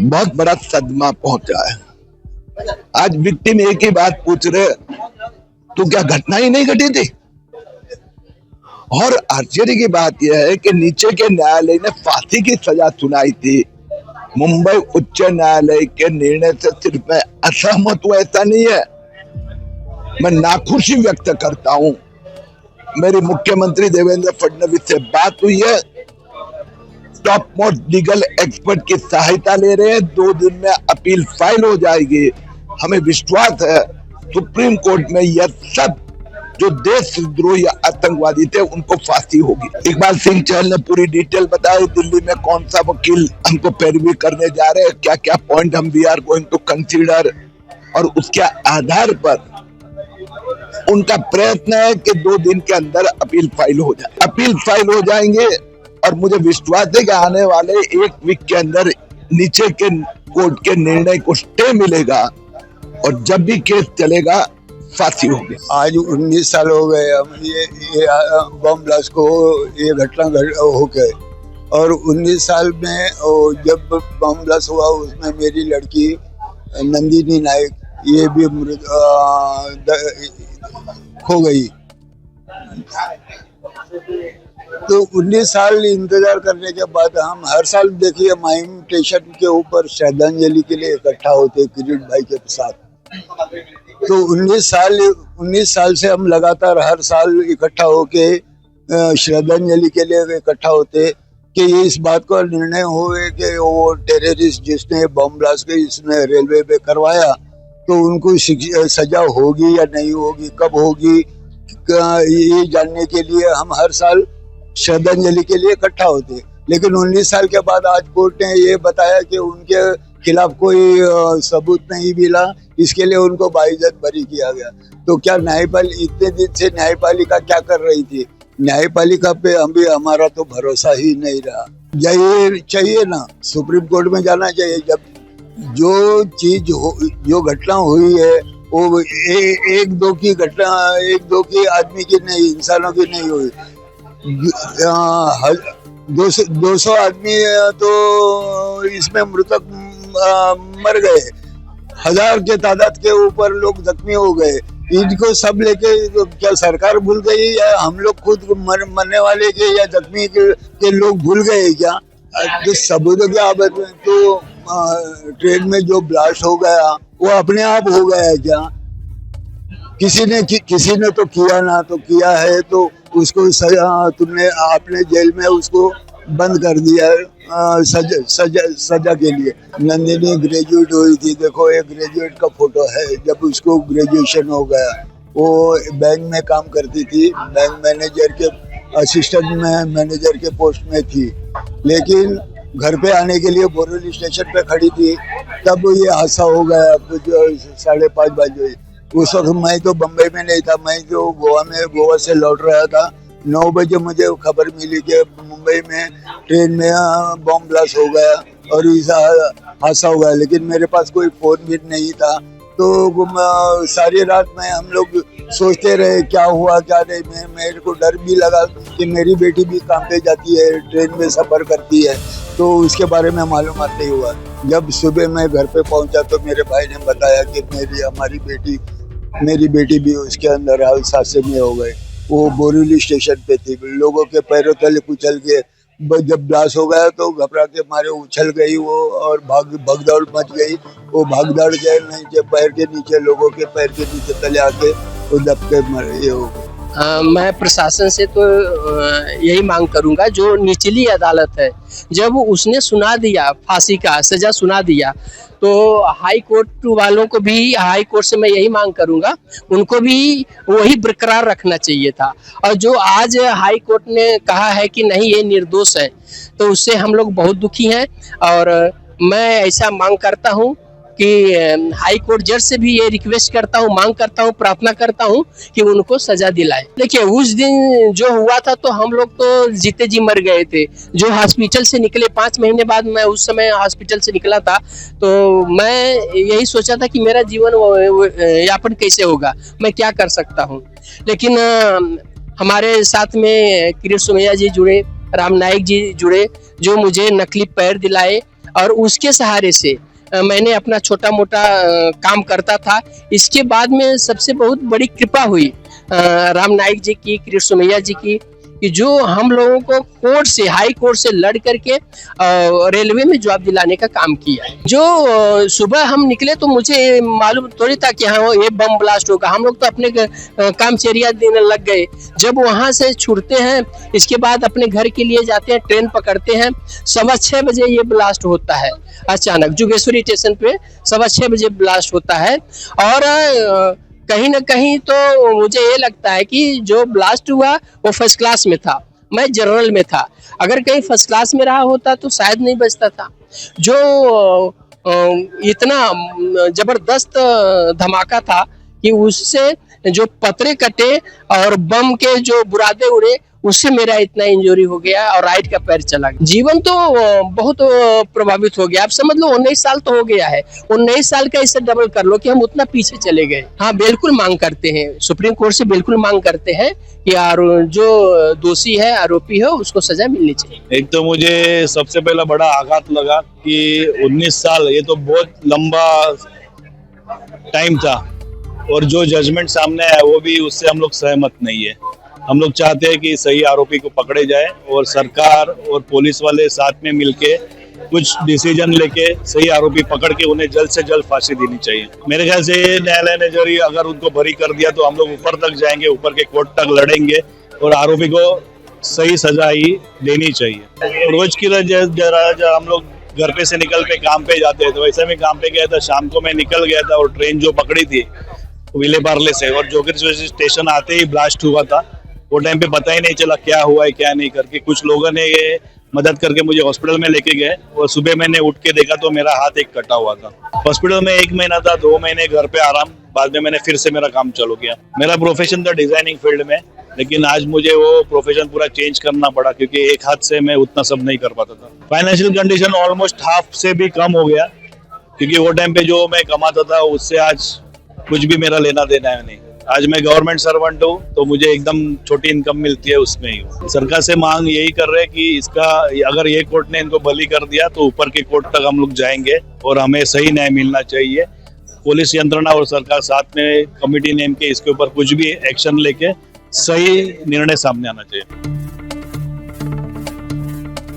बहुत बड़ा सदमा पहुंचा है। आज विक्टिम एक ही बात पूछ रहे, तो क्या घटना ही नहीं घटी थी? और आश्चर्य की बात यह है कि नीचे के न्यायालय ने फांसी की सजा सुनाई थी। मुंबई उच्च न्यायालय के निर्णय से सिर्फ मैं असहमत हूं ऐसा नहीं है, मैं नाखुशी व्यक्त करता हूं। मेरी मुख्यमंत्री देवेंद्र फडणवीस से बात हुई है, टॉप मोस्ट लीगल एक्सपर्ट की सहायता ले रहे हैं। 2 दिन में अपील फाइल हो जाएगी। हमें विश्वास है सुप्रीम कोर्ट में यह सब जो देशद्रोही आतंकवादी थे उनको फांसी होगी। इकबाल सिंह चहल ने पूरी डिटेल बताई, दिल्ली में कौन सा वकील हमको पैरवी करने जा रहे हैं, क्या क्या पॉइंट हम we are going to consider, और उसके आधार पर उनका प्रयत्न है कि 2 दिन के अंदर अपील फाइल हो जाए। अपील फाइल हो जाएंगे और मुझे विश्वास है कि आने वाले 1 वीक के अंदर नीचे के कोर्ट के निर्णय को स्टे मिलेगा और जब भी केस चलेगा फांसी होगी। आज 19 साल हो गए हम ये बम ब्लास्ट को, ये घटना हो गए, और 19 साल में जब बम ब्लास्ट हुआ उसमें मेरी लड़की नंदिनी नायक ये भी खो गई। तो 19 साल इंतजार करने के बाद हम हर साल देखिए माहिम स्टेशन के ऊपर श्रद्धांजलि के लिए इकट्ठा होते किरीट भाई के साथ। तो 19 साल से हम लगातार हर साल इकट्ठा होके श्रद्धांजलि के लिए इकट्ठा होते कि इस बात का निर्णय हुए कि वो टेररिस्ट जिसने बम ब्लास्ट के इसने रेलवे पे करवाया तो उनको सजा होगी या नहीं होगी, कब होगी, ये जानने के लिए हम हर साल श्रद्धांजलि के लिए इकट्ठा होते। लेकिन 19 साल के बाद आज कोर्ट ने ये बताया कि उनके खिलाफ कोई सबूत नहीं मिला, इसके लिए उनको बाइज्जत बरी किया गया। तो क्या न्यायपालिका इतने दिन से न्यायपालिका क्या कर रही थी? न्यायपालिका पे अभी हमारा तो भरोसा ही नहीं रहा। यही चाहिए ना, सुप्रीम कोर्ट में जाना चाहिए। जब जो चीज जो घटना हुई है वो एक दो की घटना, 1-2 की आदमी की नहीं, इंसानों की नहीं हुई। 200 आदमी तो इसमें मृतक मर गए, 1000 के तादाद के ऊपर लोग जख्मी हो गए। इनको सब लेके क्या सरकार भूल गई या हम लोग खुद मरने वाले के या जख्मी के लोग भूल गए क्या? तो सबूतों की आबद में तो ट्रेन में जो ब्लास्ट हो गया वो अपने आप हो गया क्या? किसी ने तो किया ना, तो किया है तो उसको तुमने आपने जेल में उसको बंद कर दिया सजा के लिए। नंदिनी ग्रेजुएट हुई थी, देखो एक ग्रेजुएट का फोटो है जब उसको ग्रेजुएशन हो गया। वो बैंक में काम करती थी, बैंक मैनेजर के असिस्टेंट में मैनेजर के पोस्ट में थी, लेकिन घर पे आने के लिए बोरीवली स्टेशन पे खड़ी थी, तब ये हादसा हो गया कुछ 5:30 बजे। उस वक्त मैं तो बम्बई में नहीं था, मैं तो गोवा से लौट रहा था। 9 बजे मुझे खबर मिली कि मुंबई में ट्रेन में बम ब्लास्ट हो गया और ऐसा हादसा हो गया, लेकिन मेरे पास कोई फोन भी नहीं था। तो सारी रात में हम लोग सोचते रहे क्या हुआ क्या नहीं। मेरे को डर भी लगा कि मेरी बेटी भी काम पे जाती है, ट्रेन में सफर करती है, तो उसके बारे में मालूमात नहीं हुआ। जब सुबह मैं घर पे पहुंचा तो मेरे भाई ने बताया कि मेरी बेटी भी उसके अंदर हादसे में हो गए। वो बोरीवली स्टेशन पे थी, लोगों के पैरों तले कुचल के जब ब्लास्ट हो गया तो घबरा के मारे उछल गई वो और भगदौड़ मच गई। वो भगदौड़ के नीचे पैर के नीचे लोगों के पैर के नीचे तले आके वो दब के मरे हो गए। मैं प्रशासन से तो यही मांग करूंगा, जो निचली अदालत है जब उसने सुना दिया फांसी का सजा सुना दिया, तो हाई कोर्ट वालों को भी, हाई कोर्ट से मैं यही मांग करूंगा उनको भी वही बरकरार रखना चाहिए था। और जो आज हाई कोर्ट ने कहा है कि नहीं ये निर्दोष है, तो उससे हम लोग बहुत दुखी हैं। और मैं ऐसा मांग करता हूं कि हाई कोर्ट जज से भी ये रिक्वेस्ट करता हूँ, मांग करता हूँ, प्रार्थना करता हूँ कि उनको सजा दिलाए। देखिए उस दिन जो हुआ था तो हम लोग तो जीते जी मर गए थे। जो हॉस्पिटल से निकले 5 महीने बाद, मैं उस समय हॉस्पिटल से निकला था, तो मैं यही सोचा था कि मेरा जीवन यापन कैसे होगा, मैं क्या कर सकता हूँ। लेकिन हमारे साथ में किरीट सोमैया जी जुड़े, राम नाईक जी जुड़े, जो मुझे नकली पैर दिलाए और उसके सहारे से मैंने अपना छोटा मोटा काम करता था। इसके बाद में सबसे बहुत बड़ी कृपा हुई राम नाईक जी की, किरीट सोमैया जी की, कि जो हम लोगों को कोर्ट से, हाई कोर्ट से लड़ करके रेलवे में जॉब दिलाने का काम किया है। जो सुबह हम निकले तो मुझे मालूम थोड़ी था कि हाँ ये बम ब्लास्ट होगा। हम लोग तो अपने कामचेरिया देने लग गए। जब वहाँ से छूटते हैं, इसके बाद अपने घर के लिए जाते हैं, ट्रेन पकड़ते हैं, 6:15 बजे ये ब्लास्ट होता है। अचानक जोगेश्वरी स्टेशन पे 6:15 बजे ब्लास्ट होता है। और कहीं ना कहीं तो मुझे ये लगता है कि जो ब्लास्ट हुआ वो फर्स्ट क्लास में था, मैं जनरल में था। अगर कहीं फर्स्ट क्लास में रहा होता तो शायद नहीं बचता था। जो इतना जबरदस्त धमाका था कि उससे जो पतरे कटे और बम के जो बुरादे उड़े, उससे मेरा इतना इंजरी हो गया और राइट का पैर चला गया। जीवन तो बहुत प्रभावित हो गया। आप समझ लो 19 साल तो हो गया है, 19 साल का इससे डबल कर लो कि हम उतना पीछे चले गए। हाँ बिल्कुल मांग करते हैं, सुप्रीम कोर्ट से बिल्कुल मांग करते हैं कि जो दोषी है, आरोपी है, उसको सजा मिलनी चाहिए। एक तो मुझे सबसे पहला बड़ा आघात लगा कि 19 साल ये तो बहुत लंबा टाइम था, और जो जजमेंट सामने है वो भी उससे हम लोग सहमत नहीं है। हम लोग चाहते हैं कि सही आरोपी को पकड़े जाए और सरकार और पुलिस वाले साथ में मिलके कुछ डिसीजन लेके सही आरोपी पकड़ के उन्हें जल्द से जल्द फांसी देनी चाहिए। मेरे ख्याल से न्यायालय ने जरी अगर उनको बरी कर दिया तो हम लोग ऊपर तक जाएंगे, ऊपर के कोर्ट तक लड़ेंगे और आरोपी को सही सजा ही देनी चाहिए। रोज की जरा हम लोग घर पे से निकल के काम पे जाते हैं, तो वैसे में काम पे गया था, शाम को मैं निकल गया था और ट्रेन जो पकड़ी थी विले पार्ले से, और जोगेश्वरी स्टेशन आते ही ब्लास्ट हुआ था। वो टाइम पे पता ही नहीं चला क्या हुआ है क्या नहीं करके। कुछ लोगों ने ये मदद करके मुझे हॉस्पिटल में लेके गए और सुबह मैंने उठ के देखा तो मेरा हाथ एक कटा हुआ था। हॉस्पिटल में 1 महीना था, 2 महीने घर पे आराम, बाद में मैंने फिर से मेरा काम चालू किया। मेरा प्रोफेशन था डिजाइनिंग फील्ड में, लेकिन आज मुझे वो प्रोफेशन पूरा चेंज करना पड़ा क्योंकि एक हाथ से मैं उतना सब नहीं कर पाता था। फाइनेंशियल कंडीशन ऑलमोस्ट हाफ से भी कम हो गया, क्योंकि वो टाइम पे जो मैं कमाता था उससे आज कुछ भी मेरा लेना देना है नहीं। आज मैं गवर्नमेंट सर्वेंट हूँ तो मुझे एकदम छोटी इनकम मिलती है, उसमें ही। सरकार से मांग यही कर रहे हैं कि इसका अगर ये कोर्ट ने इनको बली कर दिया तो ऊपर के कोर्ट तक हम लोग जाएंगे और हमें सही न्याय मिलना चाहिए। पुलिस यंत्रणा और सरकार साथ में कमेटी नेम के इसके ऊपर कुछ भी एक्शन लेके सही निर्णय सामने आना चाहिए।